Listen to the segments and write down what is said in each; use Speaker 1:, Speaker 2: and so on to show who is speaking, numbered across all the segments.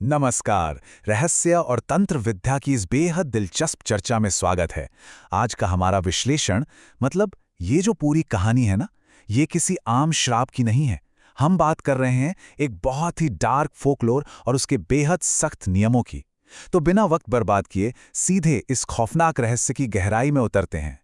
Speaker 1: नमस्कार। रहस्य और तंत्र विद्या की इस बेहद दिलचस्प चर्चा में स्वागत है। आज का हमारा विश्लेषण ये जो पूरी कहानी है ना, ये किसी आम श्राप की नहीं है। हम बात कर रहे हैं एक बहुत ही डार्क फोकलोर और उसके बेहद सख्त नियमों की। तो बिना वक्त बर्बाद किए सीधे इस खौफनाक रहस्य की गहराई में उतरते हैं।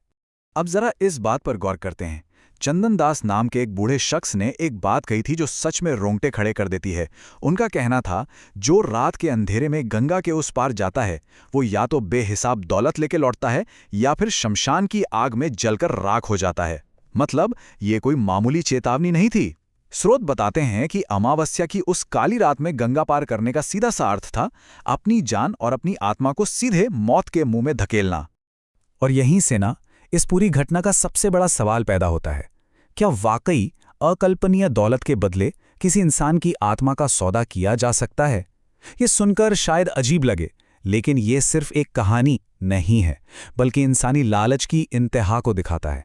Speaker 1: अब जरा इस बात पर गौर करते हैं। चंदन दास नाम के एक बूढ़े शख्स ने एक बात कही थी जो सच में रोंगटे खड़े कर देती है। उनका कहना था, जो रात के अंधेरे में गंगा के उस पार जाता है वो या तो बेहिसाब दौलत लेके लौटता है या फिर शमशान की आग में जलकर राख हो जाता है। मतलब ये कोई मामूली चेतावनी नहीं थी। स्रोत बताते हैं कि अमावस्या की उस काली रात में गंगा पार करने का सीधा सा अर्थ था अपनी जान और अपनी आत्मा को सीधे मौत के मुंह में धकेलना। और यहीं से ना इस पूरी घटना का सबसे बड़ा सवाल पैदा होता है, क्या वाकई अकल्पनीय दौलत के बदले किसी इंसान की आत्मा का सौदा किया जा सकता है? ये सुनकर शायद अजीब लगे, लेकिन ये सिर्फ एक कहानी नहीं है, बल्कि इंसानी लालच की इंतहा को दिखाता है।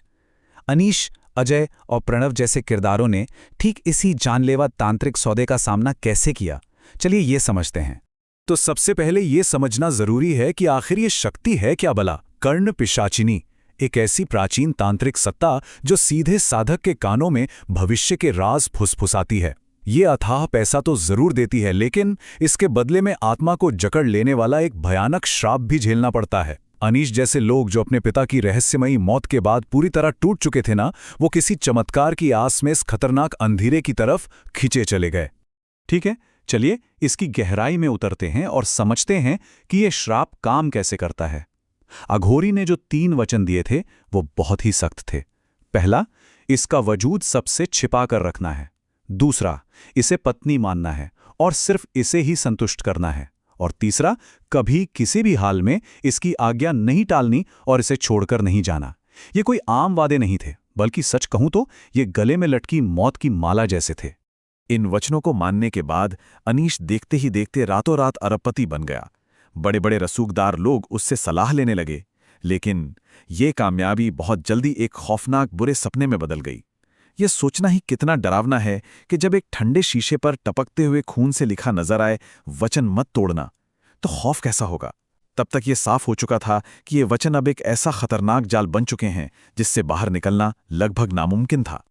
Speaker 1: अनीश, अजय और प्रणव जैसे किरदारों ने ठीक इसी जानलेवा तांत्रिक सौदे का सामना कैसे किया, चलिए ये समझते हैं। तो सबसे पहले ये समझना जरूरी है कि आखिर ये शक्ति है क्या भला? कर्ण पिशाचिनी, एक ऐसी प्राचीन तांत्रिक सत्ता जो सीधे साधक के कानों में भविष्य के राज फुसफुसाती है। ये अथाह पैसा तो जरूर देती है, लेकिन इसके बदले में आत्मा को जकड़ लेने वाला एक भयानक श्राप भी झेलना पड़ता है। अनीश जैसे लोग जो अपने पिता की रहस्यमयी मौत के बाद पूरी तरह टूट चुके थे ना, वो किसी चमत्कार की आस में इस खतरनाक अंधेरे की तरफ खींचे चले गए। ठीक है, चलिए इसकी गहराई में उतरते हैं और समझते हैं कि ये श्राप काम कैसे करता है। अघोरी ने जो 3 वचन दिए थे वो बहुत ही सख्त थे। पहला, इसका वजूद सबसे छिपा कर रखना है। दूसरा, इसे पत्नी मानना है और सिर्फ इसे ही संतुष्ट करना है। और तीसरा, कभी किसी भी हाल में इसकी आज्ञा नहीं टालनी और इसे छोड़कर नहीं जाना। ये कोई आम वादे नहीं थे, बल्कि सच कहूं तो ये गले में लटकी मौत की माला जैसे थे। इन वचनों को मानने के बाद अनीश देखते ही देखते रातों रात अरबपति बन गया। बड़े बड़े रसूखदार लोग उससे सलाह लेने लगे, लेकिन ये कामयाबी बहुत जल्दी एक खौफनाक बुरे सपने में बदल गई। यह सोचना ही कितना डरावना है कि जब एक ठंडे शीशे पर टपकते हुए खून से लिखा नजर आए, वचन मत तोड़ना, तो खौफ कैसा होगा। तब तक ये साफ हो चुका था कि ये वचन अब एक ऐसा खतरनाक जाल बन चुके हैं जिससे बाहर निकलना लगभग नामुमकिन था।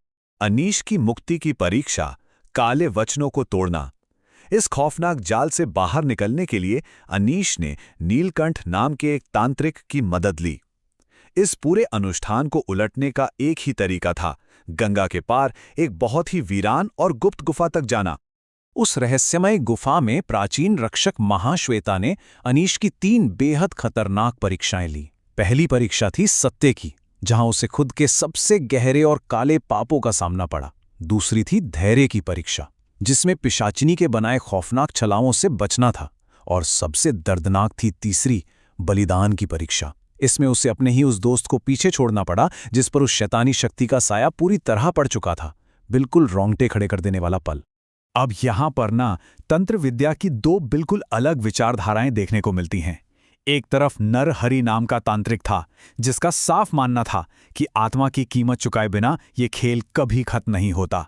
Speaker 1: अनीश की मुक्ति की परीक्षा, काले वचनों को तोड़ना। इस खौफनाक जाल से बाहर निकलने के लिए अनीश ने नीलकंठ नाम के एक तांत्रिक की मदद ली। इस पूरे अनुष्ठान को उलटने का एक ही तरीका था, गंगा के पार एक बहुत ही वीरान और गुप्त गुफा तक जाना। उस रहस्यमय गुफा में प्राचीन रक्षक महाश्वेता ने अनीश की 3 बेहद खतरनाक परीक्षाएं ली। पहली परीक्षा थी सत्य की, जहां उसे खुद के सबसे गहरे और काले पापों का सामना पड़ा। दूसरी थी धैर्य की परीक्षा, जिसमें पिशाचिनी के बनाए खौफनाक छलाओं से बचना था। और सबसे दर्दनाक थी तीसरी, बलिदान की परीक्षा। इसमें उसे अपने ही उस दोस्त को पीछे छोड़ना पड़ा जिस पर उस शैतानी शक्ति का साया पूरी तरह पड़ चुका था। बिल्कुल रोंगटे खड़े कर देने वाला पल। अब यहां पर ना तंत्र विद्या की 2 बिल्कुल अलग विचारधाराएं देखने को मिलती हैं। एक तरफ नरहरि नाम का तांत्रिक था, जिसका साफ मानना था कि आत्मा की कीमत चुकाए बिना ये खेल कभी खत्म नहीं होता।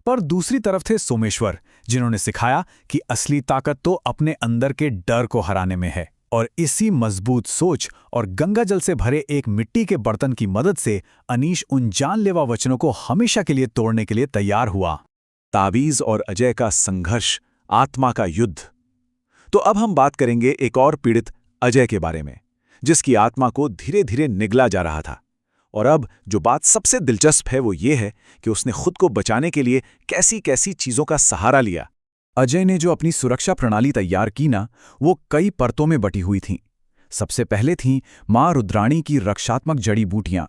Speaker 1: पर दूसरी तरफ थे सोमेश्वर, जिन्होंने सिखाया कि असली ताकत तो अपने अंदर के डर को हराने में है। और इसी मजबूत सोच और गंगा जल से भरे एक मिट्टी के बर्तन की मदद से अनीश उन जानलेवा वचनों को हमेशा के लिए तोड़ने के लिए तैयार हुआ। तावीज और अजय का संघर्ष, आत्मा का युद्ध। तो अब हम बात करेंगे एक और पीड़ित अजय के बारे में, जिसकी आत्मा को धीरे धीरे निगला जा रहा था। और अब जो बात सबसे दिलचस्प है वो ये है कि उसने खुद को बचाने के लिए कैसी कैसी चीजों का सहारा लिया। अजय ने जो अपनी सुरक्षा प्रणाली तैयार की ना, वो कई परतों में बटी हुई थीं। सबसे पहले थीं मां रुद्राणी की रक्षात्मक जड़ी बूटियां,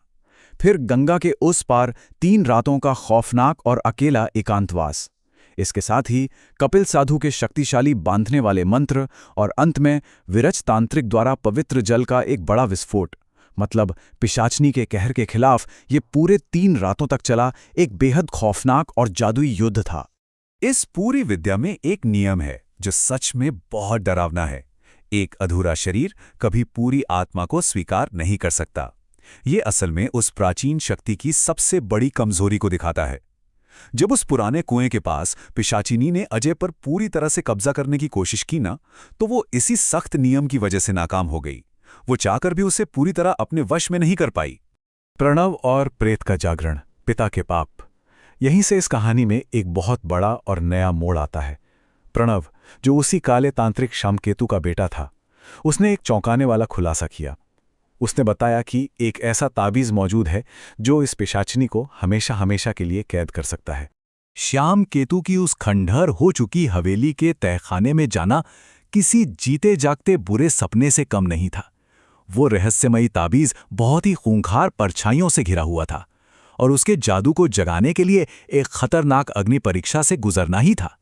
Speaker 1: फिर गंगा के उस पार 3 रातों का खौफनाक और अकेला एकांतवास। इसके साथ ही कपिल साधु के शक्तिशाली बांधने वाले मंत्र और अंत में विरच तांत्रिक द्वारा पवित्र जल का एक बड़ा विस्फोट। मतलब पिशाचनी के कहर के खिलाफ ये पूरे 3 रातों तक चला एक बेहद खौफनाक और जादुई युद्ध था। इस पूरी विद्या में एक नियम है जो सच में बहुत डरावना है। एक अधूरा शरीर कभी पूरी आत्मा को स्वीकार नहीं कर सकता। ये असल में उस प्राचीन शक्ति की सबसे बड़ी कमजोरी को दिखाता है। जब उस पुराने कुएं के पास पिशाचिनी ने अजय पर पूरी तरह से कब्जा करने की कोशिश की ना, तो वो इसी सख्त नियम की वजह से नाकाम हो गई। वो चाहकर भी उसे पूरी तरह अपने वश में नहीं कर पाई। प्रणव और प्रेत का जागरण, पिता के पाप। यहीं से इस कहानी में एक बहुत बड़ा और नया मोड़ आता है। प्रणव, जो उसी काले तांत्रिक श्यामकेतु का बेटा था, उसने एक चौंकाने वाला खुलासा किया। उसने बताया कि एक ऐसा ताबीज मौजूद है जो इस पिशाचिनी को हमेशा हमेशा के लिए कैद कर सकता है। श्यामकेतु की उस खंडहर हो चुकी हवेली के तहखाने में जाना किसी जीते जागते बुरे सपने से कम नहीं था। वो रहस्यमयी ताबीज बहुत ही खूंखार परछाइयों से घिरा हुआ था और उसके जादू को जगाने के लिए एक खतरनाक अग्नि परीक्षा से गुजरना ही था।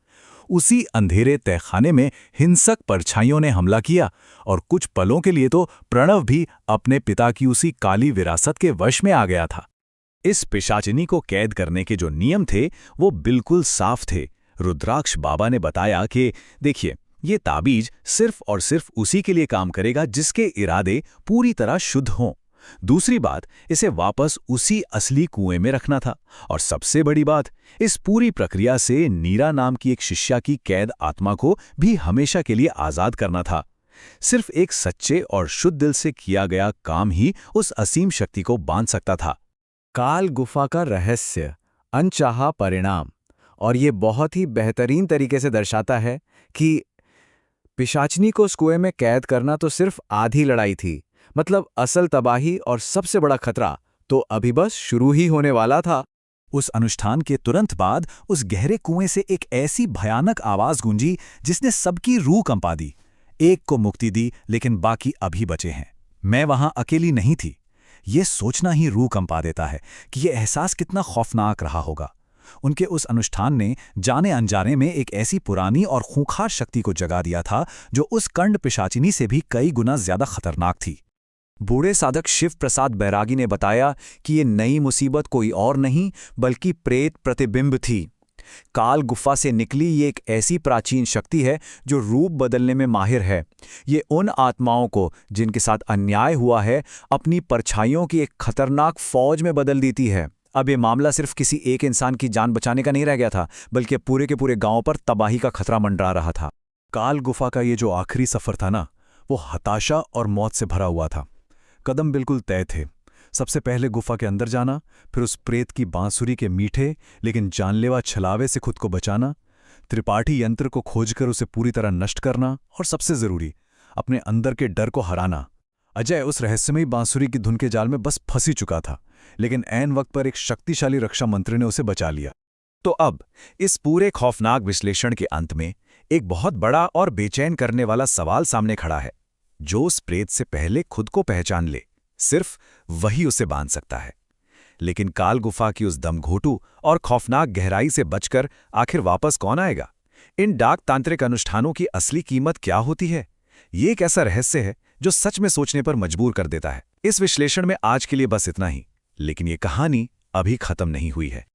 Speaker 1: उसी अंधेरे तहखाने में हिंसक परछाइयों ने हमला किया और कुछ पलों के लिए तो प्रणव भी अपने पिता की उसी काली विरासत के वश में आ गया था। इस पिशाचिनी को कैद करने के जो नियम थे वो बिल्कुल साफ थे। रुद्राक्ष बाबा ने बताया कि देखिए, ये ताबीज सिर्फ और सिर्फ उसी के लिए काम करेगा जिसके इरादे पूरी तरह शुद्ध हों। दूसरी बात, इसे वापस उसी असली कुएं में रखना था। और सबसे बड़ी बात, इस पूरी प्रक्रिया से नीरा नाम की एक शिष्या की कैद आत्मा को भी हमेशा के लिए आजाद करना था। सिर्फ एक सच्चे और शुद्ध दिल से किया गया काम ही उस असीम शक्ति को बांध सकता था।
Speaker 2: काल गुफा का रहस्य, अनचाहा परिणाम। और ये बहुत ही बेहतरीन तरीके से दर्शाता है कि पिशाचिनी को उस कुएं में कैद करना तो सिर्फ आधी लड़ाई थी। मतलब असल तबाही और सबसे बड़ा खतरा तो अभी बस शुरू ही होने वाला था।
Speaker 1: उस अनुष्ठान के तुरंत बाद उस गहरे कुएं से एक ऐसी भयानक आवाज गूंजी जिसने सबकी रूह कंपा दी। एक को मुक्ति दी, लेकिन बाकी अभी बचे हैं। मैं वहां अकेली नहीं थी। ये सोचना ही रूह कंपा देता है कि यह एहसास कितना खौफनाक रहा होगा। उनके उस अनुष्ठान ने जाने अनजाने में एक ऐसी पुरानी और खूंखार शक्ति को जगा दिया था जो उस कंड पिशाचिनी से भी कई गुना ज्यादा खतरनाक थी। बूढ़े साधक शिव प्रसाद बैरागी ने बताया कि ये नई मुसीबत कोई और नहीं बल्कि प्रेत प्रतिबिंब थी। काल गुफा से निकली ये एक ऐसी प्राचीन शक्ति है जो रूप बदलने में माहिर है। ये उन आत्माओं को जिनके साथ अन्याय हुआ है अपनी परछाइयों की एक खतरनाक फौज में बदल देती है। अब ये मामला सिर्फ किसी एक इंसान की जान बचाने का नहीं रह गया था, बल्कि पूरे के पूरे गांव पर तबाही का खतरा मंडरा रहा था। काल गुफा का ये जो आखिरी सफर था ना, वो हताशा और मौत से भरा हुआ था। कदम बिल्कुल तय थे। सबसे पहले गुफा के अंदर जाना, फिर उस प्रेत की बांसुरी के मीठे लेकिन जानलेवा छलावे से खुद को बचाना, त्रिपाठी यंत्र को खोजकर उसे पूरी तरह नष्ट करना, और सबसे जरूरी, अपने अंदर के डर को हराना। अजय उस रहस्यमयी बांसुरी की धुन के जाल में बस फंस ही चुका था, लेकिन ऐन वक्त पर एक शक्तिशाली रक्षा मंत्री ने उसे बचा लिया। तो अब इस पूरे खौफनाक विश्लेषण के अंत में एक बहुत बड़ा और बेचैन करने वाला सवाल सामने खड़ा है। जो उस प्रेत से पहले खुद को पहचान ले, सिर्फ वही उसे बांध सकता है। लेकिन काल गुफा की उस दमघोटू और खौफनाक गहराई से बचकर आखिर वापस कौन आएगा? इन डाक तांत्रिक अनुष्ठानों की असली कीमत क्या होती है? ये एक ऐसा रहस्य है जो सच में सोचने पर मजबूर कर देता है। इस विश्लेषण में आज के लिए बस इतना ही, लेकिन ये कहानी अभी खत्म नहीं हुई है।